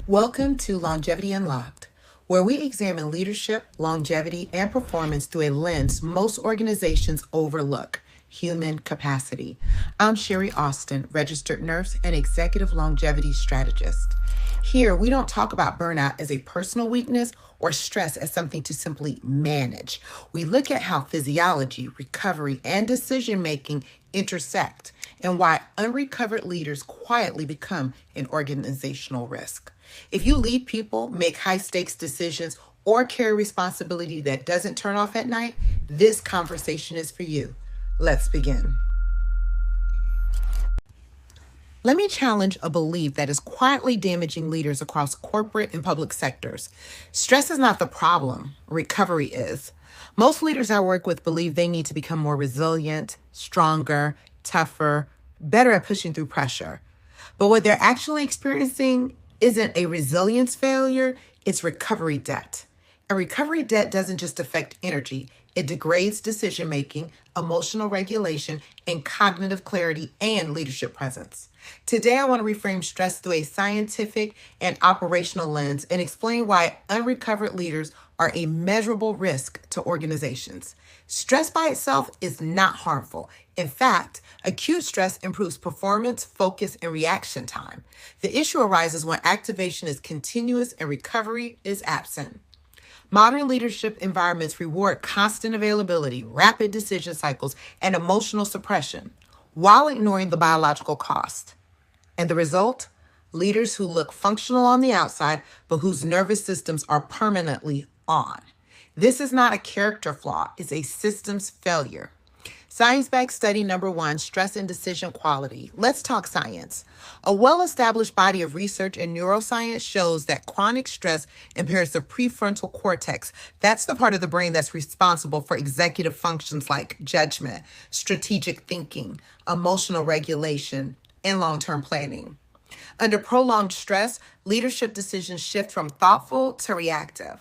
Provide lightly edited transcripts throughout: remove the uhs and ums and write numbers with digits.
Welcome to Longevity Unlocked, where we examine leadership, longevity, and performance through a lens most organizations overlook: human capacity. I'm Sherrie, registered nurse and executive longevity strategist. Here, we don't talk about burnout as a personal weakness or stress as something to simply manage. We look at how physiology, recovery, and decision making intersect, and why unrecovered leaders quietly become an organizational risk. If you lead people, make high stakes decisions, or carry responsibility that doesn't turn off at night, this conversation is for you. Let's begin. Let me challenge a belief that is quietly damaging leaders across corporate and public sectors. Stress is not the problem, recovery is. Most leaders I work with believe they need to become more resilient, stronger, tougher, better at pushing through pressure. But what they're actually experiencing isn't a resilience failure, it's recovery debt. And recovery debt doesn't just affect energy, it degrades decision making, emotional regulation, and cognitive clarity and leadership presence. Today, I want to reframe stress through a scientific and operational lens and explain why unrecovered leaders are a measurable risk to organizations. Stress by itself is not harmful. In fact, acute stress improves performance, focus, and reaction time. The issue arises when activation is continuous and recovery is absent. Modern leadership environments reward constant availability, rapid decision cycles, and emotional suppression while ignoring the biological cost. And the result? Leaders who look functional on the outside, but whose nervous systems are permanently on. This is not a character flaw, it's a systems failure. Science-backed study number 1, stress and decision quality. Let's talk science. A well-established body of research in neuroscience shows that chronic stress impairs the prefrontal cortex. That's the part of the brain that's responsible for executive functions like judgment, strategic thinking, emotional regulation, and long-term planning. Under prolonged stress, leadership decisions shift from thoughtful to reactive.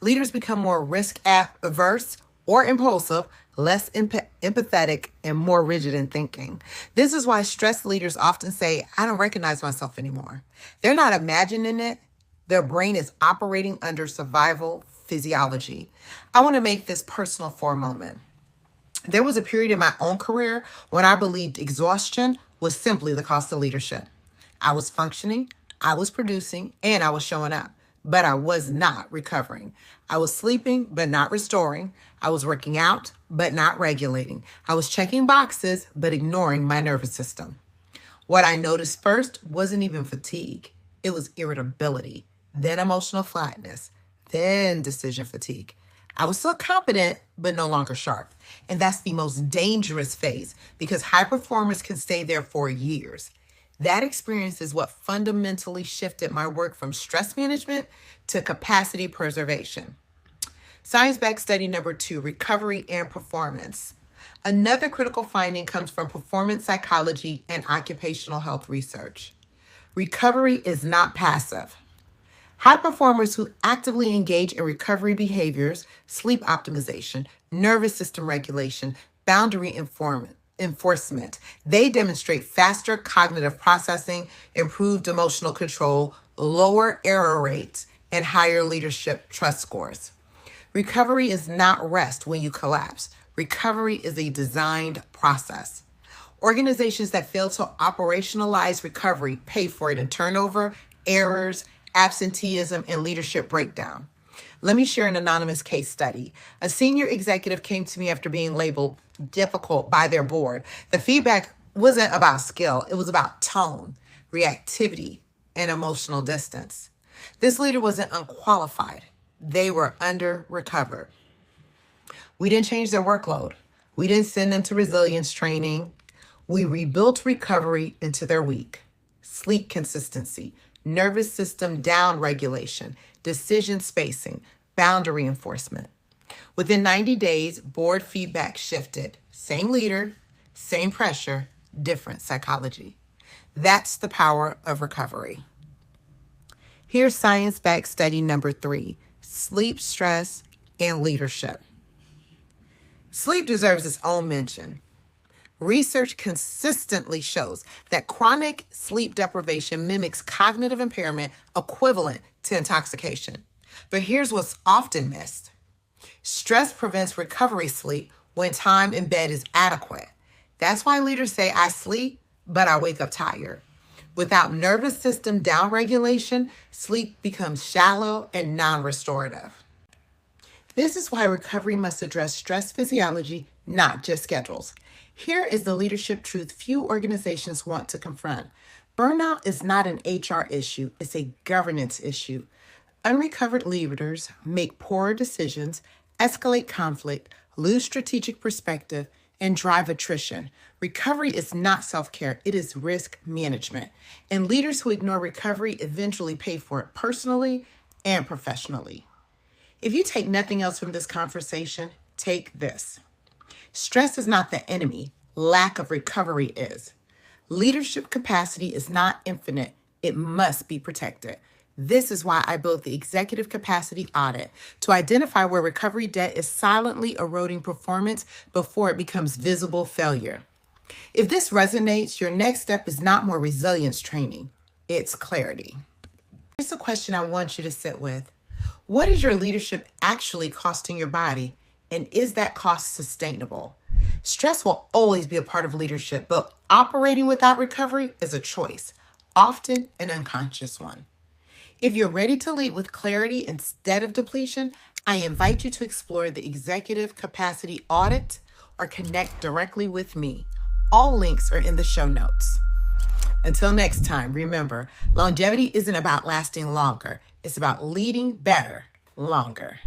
Leaders become more risk-averse or impulsive, less empathetic, and more rigid in thinking. This is why stressed leaders often say, I don't recognize myself anymore. They're not imagining it. Their brain is operating under survival physiology. I want to make this personal for a moment. There was a period in my own career when I believed exhaustion was simply the cost of leadership. I was functioning, I was producing, and I was showing up, but I was not recovering. I was sleeping, but not restoring. I was working out, but not regulating. I was checking boxes, but ignoring my nervous system. What I noticed first wasn't even fatigue. It was irritability, then emotional flatness, then decision fatigue. I was still competent, but no longer sharp. And that's the most dangerous phase because high performers can stay there for years. That experience is what fundamentally shifted my work from stress management to capacity preservation. Science-backed study number 2, recovery and performance. Another critical finding comes from performance psychology and occupational health research. Recovery is not passive. High performers who actively engage in recovery behaviors, sleep optimization, nervous system regulation, boundary enforcement, they demonstrate faster cognitive processing, improved emotional control, lower error rates, and higher leadership trust scores. Recovery is not rest when you collapse. Recovery is a designed process. Organizations that fail to operationalize recovery pay for it in turnover, errors, absenteeism, and leadership breakdown. Let me share an anonymous case study. A senior executive came to me after being labeled difficult by their board. The feedback wasn't about skill, it was about tone, reactivity, and emotional distance. This leader wasn't unqualified. They were under-recovered. We didn't change their workload. We didn't send them to resilience training. We rebuilt recovery into their week. Sleep consistency, nervous system down regulation, decision spacing, boundary enforcement. Within 90 days, board feedback shifted. Same leader, same pressure, different psychology. That's the power of recovery. Here's science-backed study number 3, sleep, stress, and leadership. Sleep deserves its own mention. Research consistently shows that chronic sleep deprivation mimics cognitive impairment equivalent to intoxication. But here's what's often missed. Stress prevents recovery sleep when time in bed is adequate. That's why leaders say, I sleep, but I wake up tired. Without nervous system downregulation, sleep becomes shallow and non-restorative. This is why recovery must address stress physiology, not just schedules. Here is the leadership truth few organizations want to confront. Burnout is not an HR issue, it's a governance issue. Unrecovered leaders make poor decisions, escalate conflict, lose strategic perspective, and drive attrition. Recovery is not self-care, it is risk management. And leaders who ignore recovery eventually pay for it personally and professionally. If you take nothing else from this conversation, take this. Stress is not the enemy, lack of recovery is. Leadership capacity is not infinite, it must be protected. This is why I built the Executive Capacity Audit to identify where recovery debt is silently eroding performance before it becomes visible failure. If this resonates, your next step is not more resilience training, it's clarity. Here's a question I want you to sit with. What is your leadership actually costing your body, and is that cost sustainable? Stress will always be a part of leadership, but operating without recovery is a choice, often an unconscious one. If you're ready to lead with clarity instead of depletion, I invite you to explore the Executive Capacity Audit or connect directly with me. All links are in the show notes. Until next time, remember, longevity isn't about lasting longer. It's about leading better, longer.